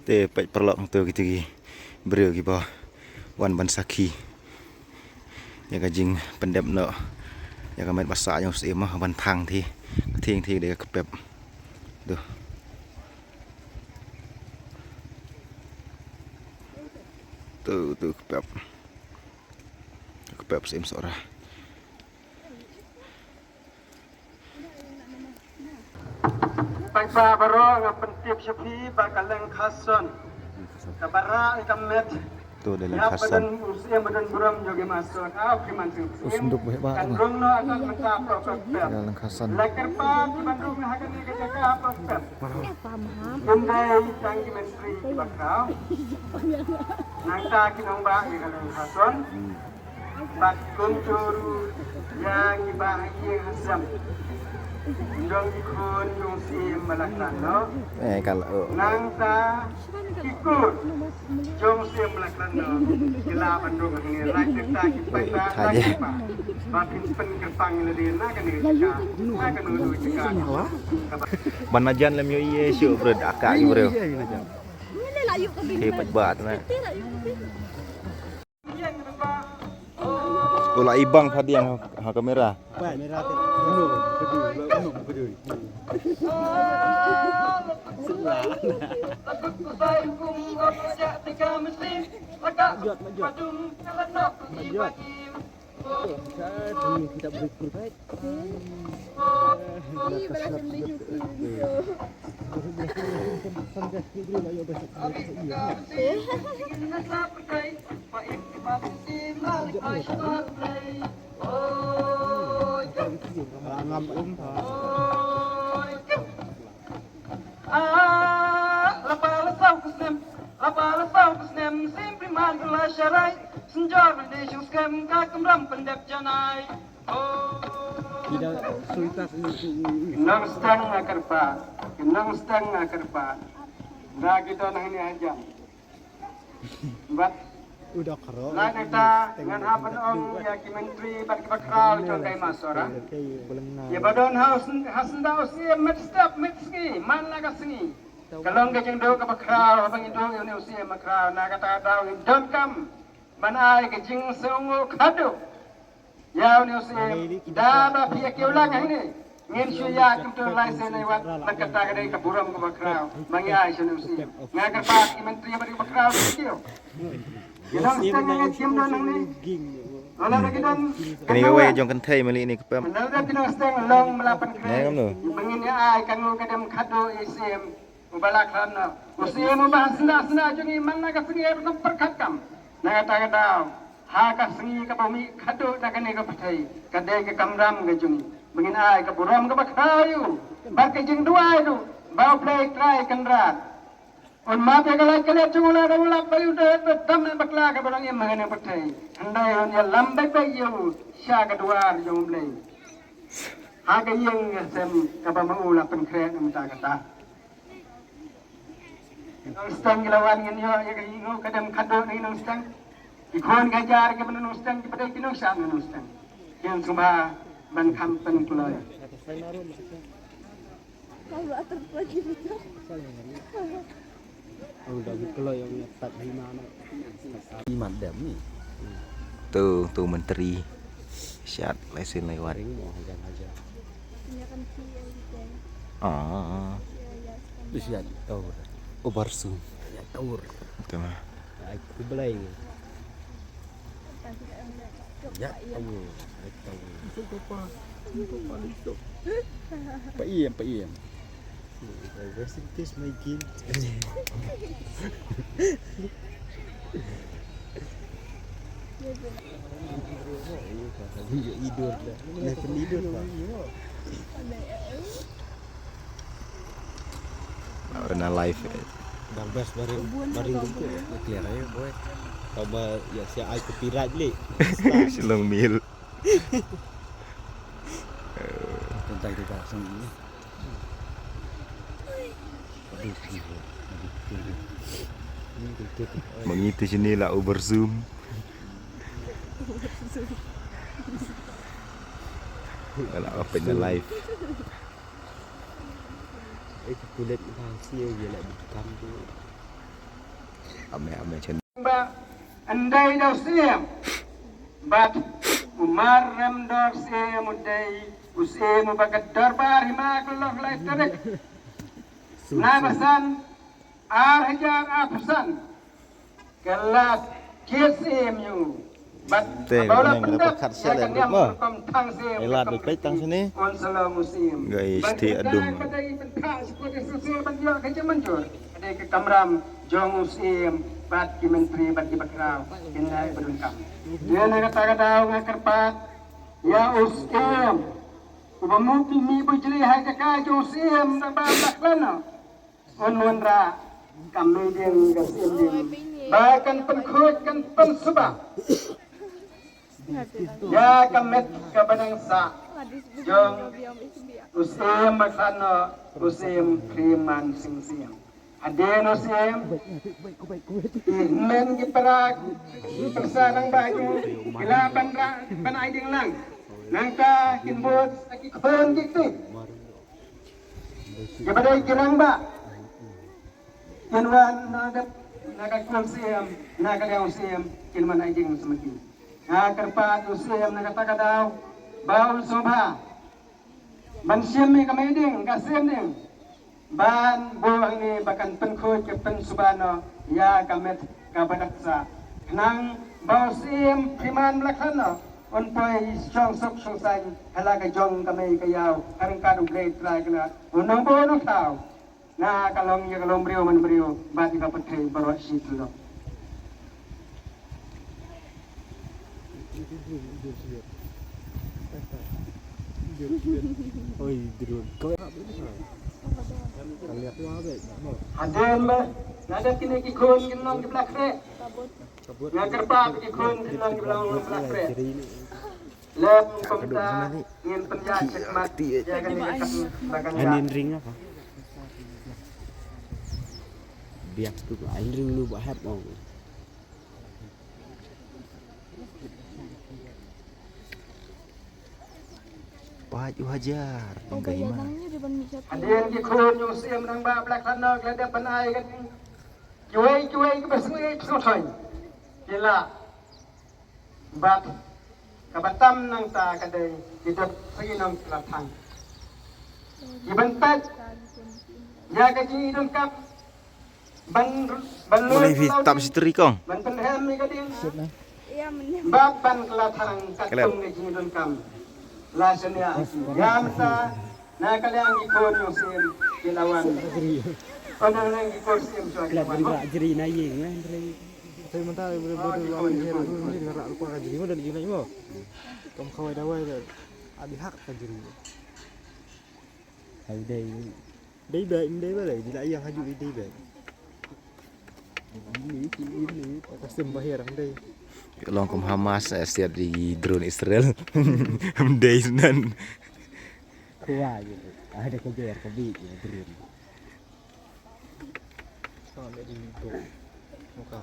Te pek perlok tu kita gi ber gi ba wan ban saki. Ya kajing pendep no. Ya kamet masak yang Syiem mah ban thang thi. Thieng thi để Kpep. Tu. Tu Kpep. Kpep Syiem Sohra. Pagpa baro nga pentip syafi bakaleng khason. Kabara ikamet. Tu dalam Ya khasan. badan Syiem badan buram joge mason. Freeman Syiem. Usunduk hebat. Kandung no akan mentap Kpep. Dalam khasan. Lekar pa di Bandung hakan ni ke Jakarta Kpep. Hangtei tangki menteri bakau. Nongthaw ki Nongbuh ki kaleng khason. Pak kuncuru yang Kiba yang Syiem. Dong ikut dong Syiem melaksana. Kalau Nongthaw ikut dong Syiem melaksana. Kila Bandung ni Leit kita kita lagi. Makin pengerpang ni dia nak kan dia. Nak kan dulu cakap. banajan lem yo ye syu bro akak yu bro. Hebat banget nah. Ola ibang hadiang ha kamera. Kamera tu. Unu peduli. Kita berikut. Nongthaw kerpa. Dah kita nak ni aja. Bat udah karo. Lah kita dengan apa ya ki menteri bagi bakral contoh masora. Ya badon hasan dah Syiem met step met ski mana ka singi. Kalau ngajeng do ka bakral bang indo ni Syiem bakral na kata daw don't come. Mana ai kajing sungu kado. Ya ni Syiem dah ba pia ki ulang ini. Ngin suya kita license lewat nakata kadai kaburam ka bakraw mangyay siya ng Syiem nga karpat ki menteri bari bakraw siyo yang setengah Syiem do nang ni wala lagi dan Kini gawe jong Hangtei mali ni Kpep. wala pinang setengah long malapan kre mangin ya ay kango kadam khado Syiem ubalak na Syiem bahas na jungi man naga singi ng perkakam nakata kadaw ha ka singi ka bumi khado na kani ka patai kadai ka kamram ga jungi Mungkin ay kaburam ka bakrayo. Bakit yung Dwar itu? Bau Blei try kenrat. On mati kalai kalai cungula rawla payu dah tam bakla ka barang yang mengenai pakai. Handai on ya lambai payu sya ka Dwar yung Blei. Haga yang sem ka bamula penkret minta kata. Nongstang gilawan ngin yo ya ingo kadam kado ni nongstang. Ikon gajar ka nongstang pada kinong sya nongstang. Yang cuma ban kampen keluar. Tu menteri syat lesen lewat. Syat tahu. Obarsu. Ya tahu. Tu mah. Aku Blei. Ya tahu. Paiem. Rest in peace my king. Tidur dah. Nak tidur pak. Pernah live. Barbas baring kumpul. Clear aja boy. Coba ya si ai kepirat le. Silong mil. Tentang kita sini. Mengiti sini lah over zoom. Alah apa ni live. Kulit hasil je lah bukan tu. Ame chen. Ba andai dah Syiem. Bat Umar Ramdor Syiem udai Syiem bakat darbar Hima kelok Leit terik. Nabasan Hajar Apusan. Kelas Syiem yu. Bat Baulah pendak ya kan dia kom tang Syiem. Elat baik tang sini. On salam Syiem. Guys, ti adum. Badai pentak sekolah Syiem banjir kerja mencur. Ada ke kamram jong Syiem. Bat ki menteri bat ki bakrau kena berungkap dia nak kata ngakerpat ya Syiem ubamuki mi bujri hai ka jo Syiem da ba baklana on monra kami ding ga Syiem ding bahkan penkhut kan pensubah ya kamet ka banangsa jong Syiem baklana Syiem Freeman Syiem Adeno Syiem, men giparak, persarang baju, kilaban banay ding lang, nangka kinbot akikon gitu, gipaday kirang ba, kinwan nagakon Syiem, nagaliang Syiem, kilman ay ding semakin, nakarpat Syiem nagataka daw, baul sobha, ban Syiem may kamay ding, ka Syiem ding. Ban buang ni bahkan penkhut ke pensubano ya kamet kabadaksa nang bau Syiem Freeman Blackano on poi song sok song sai halaga jong kami kayaw karang kadu Blei try kana Nongbuh Nongthaw na kalong ya kalong brio man brio bati ka patay barwa sitlo Oi, drone. Kau lihat tu apa? Haden ba nada kini kikon kinong di Blakre ngakerpa kikon kinong di Blakre lep pemda ingin penjat hikmat jangan dekat bagan Anin ring apa? Biak tu anin ring lu buat mau. Paju hajar. Enggak Hima. Haden kikon yung Syiem nang ba Blackano glada panay kan cuy ke besngi psotoy kila bat kabatam nang ta kadai hidup sinong latang ibentat ya gaji idong kap ban Boleh hitam sitri kong. ban penhem mi kading bapan kelatang katung ni idong kam lasanya yamta na kaliang ikon yung Syiem kilawan ono nang ikon Syiem so kilawan Jeri na yeng kan. Saya mentah boleh awak ni ni ngarak aku akan jadi mana lagi mo. Kamu kawai dawai dah. Abi hak kan jadi. Hai đây. Đây balik di lah yang haju di balik. Ini pasti bahir dai. Long kom Hamas setiap di drone Israel. Mendai sunan. Kuah gitu. Ada kejar kebi drone. Sampai di itu. Muka.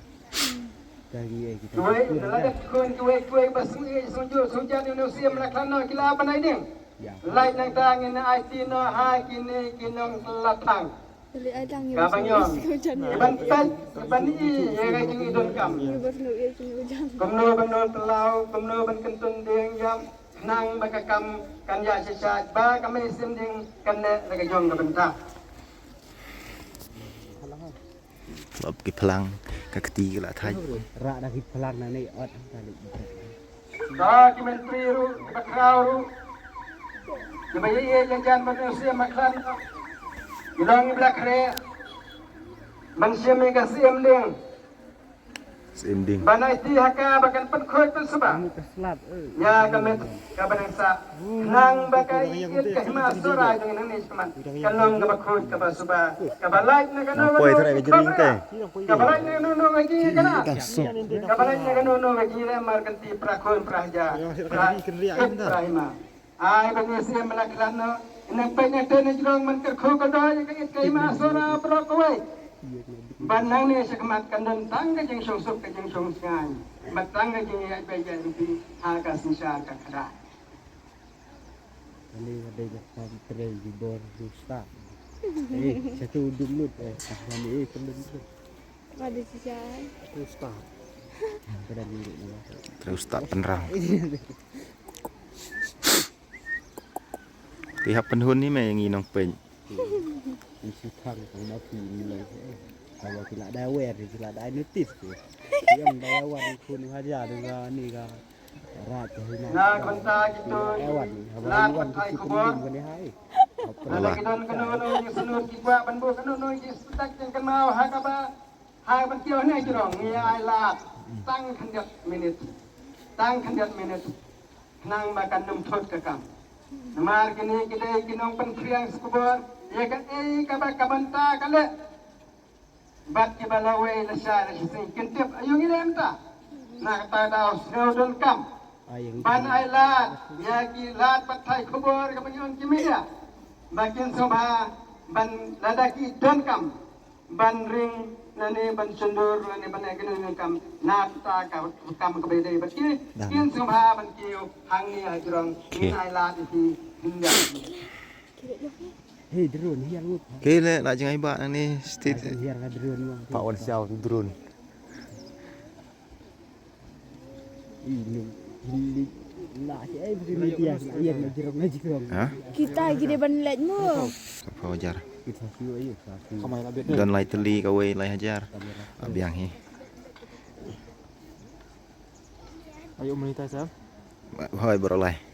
Dari kita. Cuy, dalam cuy basui sunjan di Syiem Blackano kila apa nai ding? Leit nang tang ina IT no ha kini kinong latang. Kabanyong. Iban pen, iban i ya ga jing idon kam. Kumno ban telau, kumno ban kentun ding jam nang bakakam kan ya sisat ba kami Syiem ding kan ne ga jong ga bentah. Sebab ke pelang ke ketiga lah thai. Rak dah kita pelan ni ot tadi. Ba ki menteri ru bakrau ru. Jabay jajan ban Syiem maklan. Ilang Blakre. Man Syiem ga Syiem ding. Sending. Banai ti haka bakan penkhut pensubah. Keslap Ya kami kabanangsa nang bakai ikit ka Hima Sohra dengan nangis teman kalong kabakhut kabasuba kabalait na kanu Poy thare ke jering teh. kabalait na kanu lagi kana kabalait na kanu lagi le markanti prakhon prahja prahima ai bagi Syiem Blackano nang banyak dan jrong man kerkhu kadoy ka Hima Sohra prokoi banang ni sekmat kandon tangga jeng sungsuk ke jeng sungsngai matangga jeng ya baja di haka sisa ka kada Ini ada yang tray di bawah rusta. Satu duduk lut. Kami kembali. Ada sisaan. Ustaz. Pada diri dia. Terus tak penerang. Pihak penhun ni memang nginong peng. Isi thangของนาทีนี่เลยkalau tidak ada aware tidak ada notice tu yang dayawan kun haja dengan ni ga rat hina Nah, konta gitu. awan Lat awan patai tu kubur. pun kan hai Ada kidon kena yang senur kiba banbu kena yang sedak yang kenal hakaba. Hai ban kieu ni jirong ni ai lat. Tang khandat minit. Tang khandat minit. Nang makan num thot ka kam. Namar kini kidai kinong pen kriang kubur. Ya kan kaba kabanta kale. Bat ki balawe la syar si kentip ayu ni lemta. Nak ta daw snodol kam. Ban ai lat ya ki lat patai kubur ka penyon kimia. Bakin sobha ban ladaki don kam. Ban ring nani ban sundur nani ban agin kam nata ka kam ka bedai baki kin sobha ban kiu hangi ajrong ni ai lat di hingga. hei drone hiang lu Okay le nak jangan ibak ni state hiang drone bang Pak Wan Siau drone. ini lah saya begini dia yang jerong Ha? Kita gede ban Leit mu. Apa wajar. kita siu ayo Kamai labet. Dan lai teli kawe lai hajar. Abiang hi. Ayo menita Sam. Hoi berolai.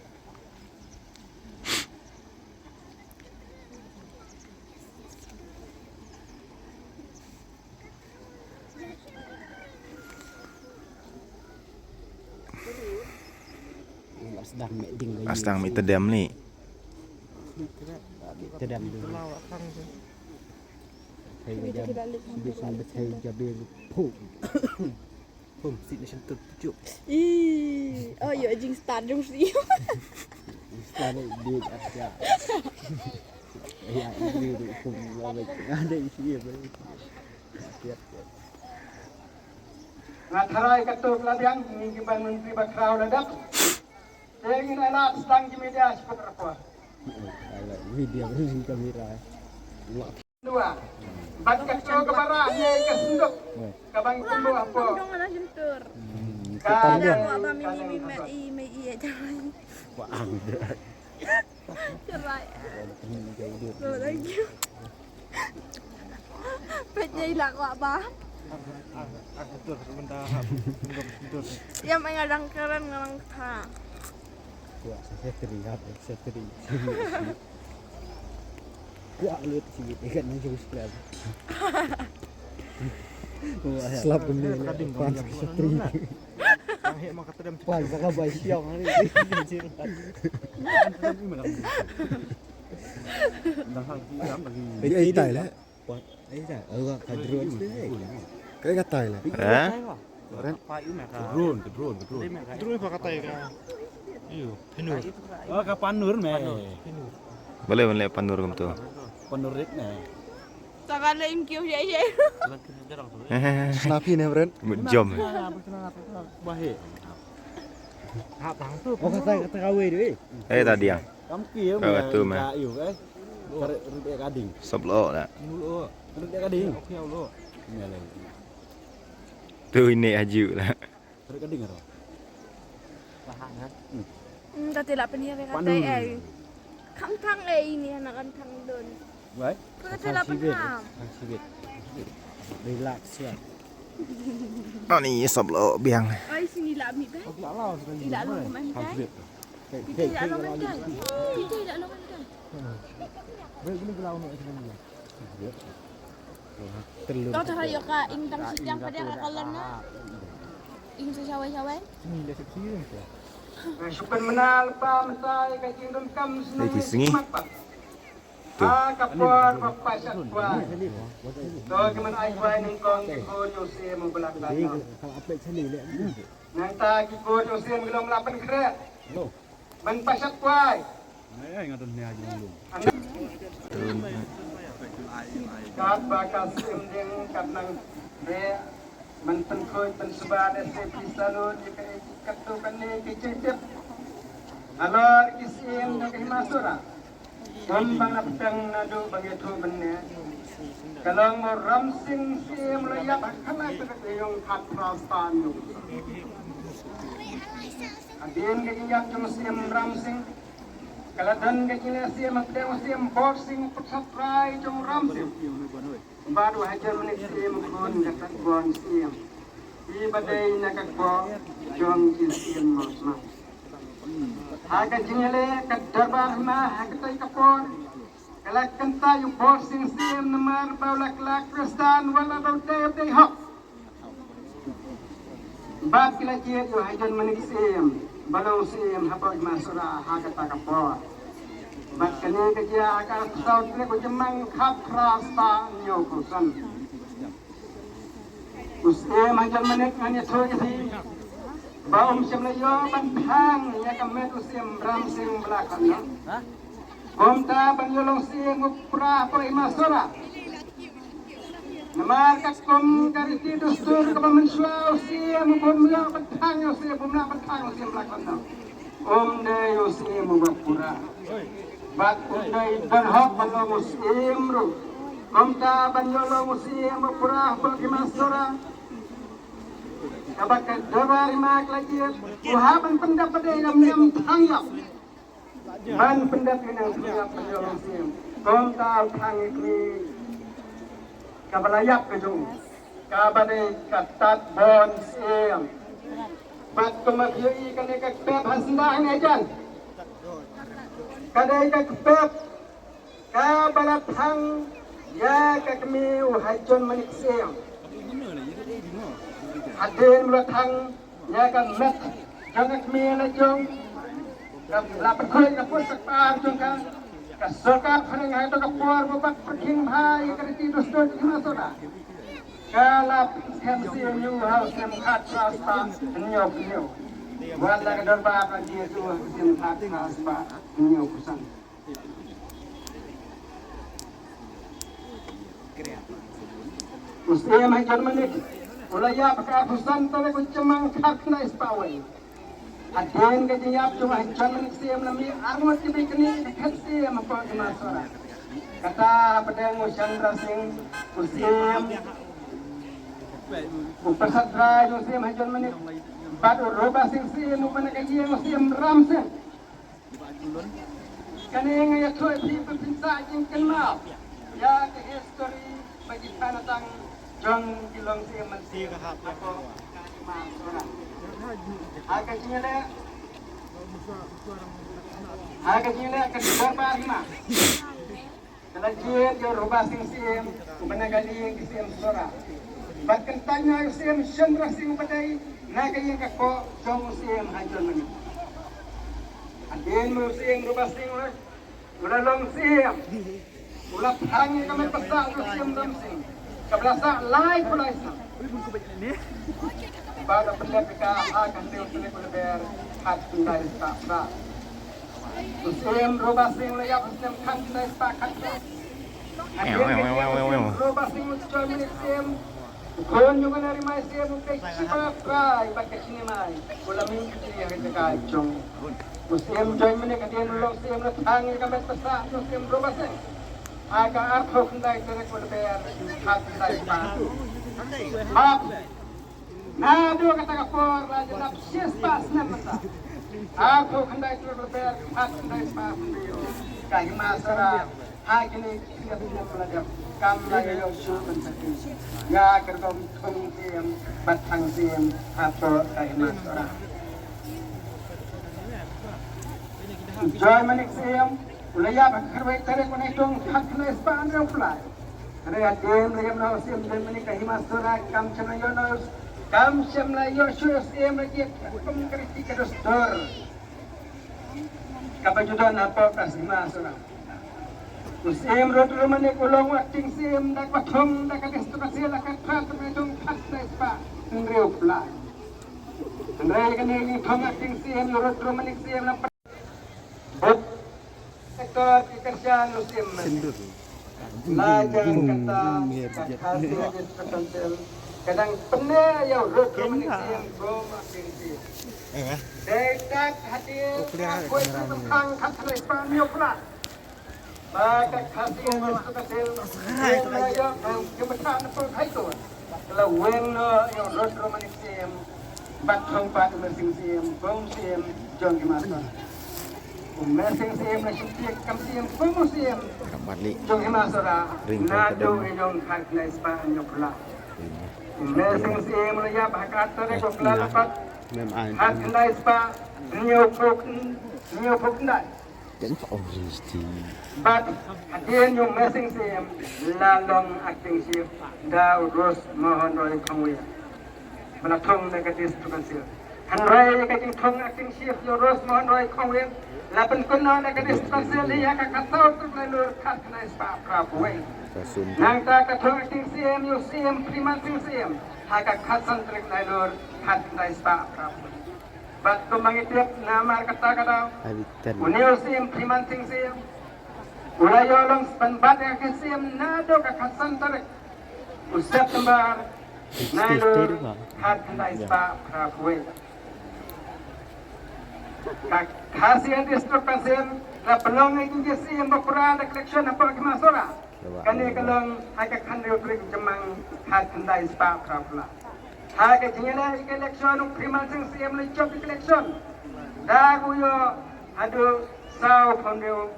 sedang meeting Astang mi tedam ni. sedang dulu Lawak kang. hay bây giờ bisa betul jabe pum Pum sit nation tut pucuk. Ih, oh yo jing start dong sih. Sekarang dia ada ya ini pum lawak ada isi apa siap Ngatharai katuk labiang ni kiban menteri bakrau ladap. Ingin alat sedang di media seperti apa? kalau video ini kamera Dua. Ban kacau ke barat ni ke sunduk. Kabang tumbuh apa? Dong ada sentur. Kan Aku apa mi aja. wah ada Cerai. Lo lagi. Petnya hilang kok apa? Betul sebentar. Betul. Yang mengadang keren ngarang ta. wah saya teringat wah lihat sih ikan yang jauh sekali selap ini pas setri Yang hek maka tedam pas kakak bayi siang hari ini. Ieid lah buat Ieid kadron kayak kata lah Ha? Paiem ka. drone Terus apa kata ya? Iyo, penur. oh kapan nur me Boleh pandur kum tu. penurik me Takkan lain kiu ya ya. snapi nih friend Jom. bahe oh kata kawe deh Tadi yang kamu kieu Oh, tu mah. kayu tarik rute gading soblo nak. Mulu. rute gading Oke lo. nyala Tu ini aju lah. rute gading ero Tapi lah penir kata Kantang ini anak kantang don. baik Kata lah penam. sibit relax ya Oh ni soblo biang. Ai sini lah mi be. Tidak lah sekali. Tidak lo kemantai. Tidak lo kemantai. Tidak lo kemantai. Baik ini gelau nak sebenarnya. telur Kau cakap yo ka ing tang siang pada kakalana. Ing sawai-sawai. Sini dah seksi tu. Syukur menal pa masai ka jindum kam senang. Lagi sengi. Tu. Kapor papasat kuat. To kiman ai kuat ning kong ko Jose membelak tanah. kalau apa sini le Nang ta ki ko Jose ngelom lapan kret. lo Ban pasat kuat. ai ngadon ni aja dulu Kat bakal simdeng kat nang be man pen khoi pen sebad se pisalun jika katu kan ni kicip. Alor kisim nak Hima Sohra. bang napeng nado bagi tu benar. Kalau mau ramsing Syiem layak kena kita yang kat perasaan tu. Adien kejiak cuma Syiem ramsing. Kalau dan kejiak Syiem makdeng Syiem borsing persatrai cuma ramsing. Baru hajar menik Syiem kun dekat bon Syiem. Di badai nak bo jong Syiem mas. Haga jingle kat darbar mah haga kapor. Kalau kenta yung borsing Syiem namar baulak lak kristan wala daw day hok. Bab kila kiat yo hajan manik Syiem. Balau Syiem hapa masura haga takapor. Bab kani kaya akan saut ne ko jemang khap rasta nyo kusan. Syiem hajan manik ngani thoy si. Baum Syiem layo bantang ya kamet Syiem ramsing belakang no. Komta banyolong Syiem upra Paiem Sohra. Namar kakom kariti dustur kepamensuau Syiem pun mula bantang Syiem pun mula bantang Syiem belakang no. Dayo Syiem upra. Bat day berhak banyolong Syiem ru. Komta banyolong Syiem upra Paiem Sohra. Kabak Dwar mak lagi uhaban pendapat yang tanggap. Man pendapat yang tanggap penyolong Syiem. Kom tahu tang ini kabalayak kejung. Kabade katat bon Syiem. Bat kemagioi kane Kpep hasindah ini ajan. Kadai Kpep kabalat hang ya kakmi uhajon manik Syiem. Adin melatang ya kan met jangan kemana jong lapat koi kapur sekpar jong kan kasokat paling itu kapur buat perking hai keriti dostor Hima Sohra kalap Syiem new house yang kat rasta nyok wala kadar ba dia tu Syiem kat rasta nyok kusan Syiem hai Germany ulaya pakai husan tole ko cemang khak na ispawai adien ke jiap cuma jaman Syiem nami armot ki bikni khat Syiem apa Hima Sohra kata pedang Chandra Singh Syiem upasatra jo Syiem hajon mani bad roba Syiem upana ke Syiem ramsing kaneng ya thoi pi pinsa jing kenal ya ke history bagi panatang jong kilong Syiem mansi kahap ako Hima Sohra. Agak jile ke darbar Hima. Kalau jile yo roba Syiem umenagali ke Syiem Sohra. Bahkan tanya Syiem Chandra Singh badai nagayin ka ko jong Syiem hajon mani. Adin mo Syiem roba Syiem ulah long Syiem. Ulah hangi kami pasang Syiem ramsing. Kablasa Leit pula isa. Pada pendapika akan diusulkan oleh hat dari Pak. Syiem roba Syiem layak Syiem kan dari Pak kan. Roba Syiem ucap milik Syiem. Kon juga dari mai Syiem ke Kiba kai pakai sini mai. Ulamin kiri yang kita kacung. Syiem join milik dia nolong Syiem tangi kami pesak Syiem roba Syiem. Agak arthok ndai terek oleh hat dari Pak. Maaf. Nah, dua kata kapor raja napsies pas namasa. Aku kendai terber hat kendai pas beliau. Kah Hima Sohra hakini tidak punya pelajar. Kam lagi yo syukur sakit. Ya kerkom tung Syiem batang Syiem atau kah Hima Sohra. Joy manik Syiem ulaya bakar terek konek tung hat kendai pas andreu pulai. Ada game lagi menau Syiem dan manik kah Hima Sohra kam chana yo nos kam Syiem la yo Syiem lagi kum kritik dostor kapajudan apa kas Hima Sohra Syiem rotu mane kulong acting Syiem dak pathom dak kadestu kasila kat phat medung khat spa ngreu pla ngrei kan ni thong acting Syiem rotu mane Syiem na bot sektor pekerjaan Syiem lajang kata hasil tertentu kadang pernah ya rotu mane Syiem go acting Syiem dekat hadir aku itu kang khat spa nyopla Maka kasih yang itu kasih yang layak yang bertahan pun itu. Kalau weno yang rot romanik Syiem, batong pat mersing Syiem, bom Syiem, jong Hima. Mersing Syiem na syukur kam Syiem, bom Syiem, balik jong Hima Sohra. Ring Nado yang hak naispa nyokla. Mersing Syiem na ya bakat terek okla lepat. Mem ai Hak naispa nyopuk nai. den fa oristi But again, yung messing Syiem, lalong acting Syiem, daw Ros mohon roy kongwe. Manatong negatif tukan Syiem. Hanray kajing tong acting Syiem, yung Ros mohon roy kongwe. Laban kuno negatif tukan Syiem, liya kakataw tukan lur kat na ispa prabuwe. kasun Nang ta katong acting Syiem, yung Syiem Freeman Syiem, haka katsan trik na lur kat na ispa prabuwe. But tumangitip na markata daw. habitan Unil Syiem Freeman Syiem. Ulayolong panbat yang Syiem nado kakasan tarik. Usap tembar nailo hat nai spa prabuwe. Kasihan distrik Syiem la pelong ini Syiem bakura ada collection apa Hima Sohra. Kani kalong haka kanrio trik jemang hat nai spa prabuwe. Haka jingena election Freeman Syiem le job election. Daguyo adu sao pondeu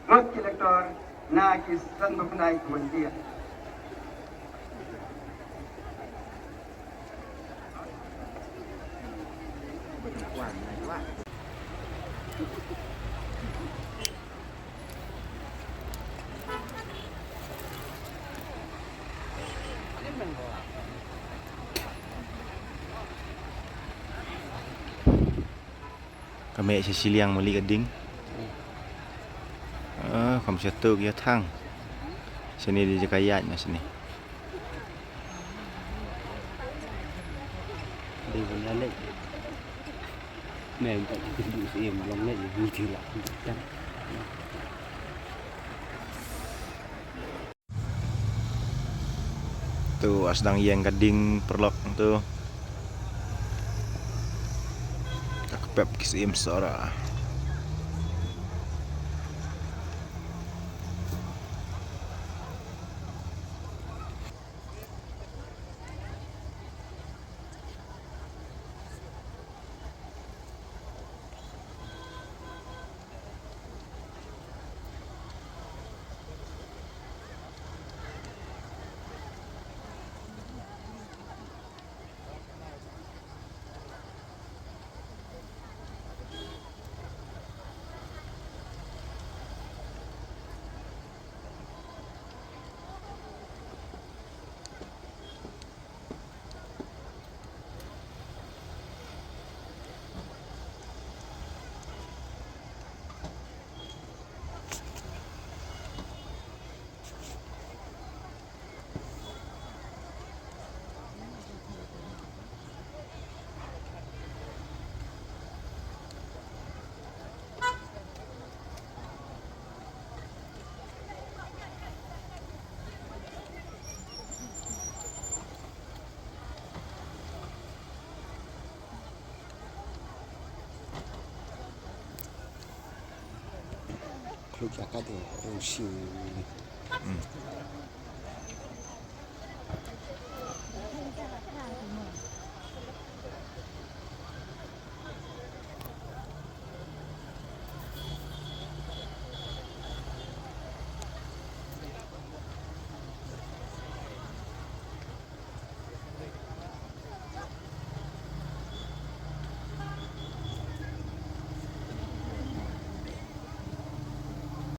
Mot kolektor na kisan mapunay kumandir. kami siliang meli gading kamu satu dia thang sini dia jaga Ieid na sini đi vào nhà lệnh mềm tại cái bị Syiem lòng lệnh như thế là chắc tu sedang yang gading perlok tu Kpep Syiem Sohra lúc ra cái đồ siêu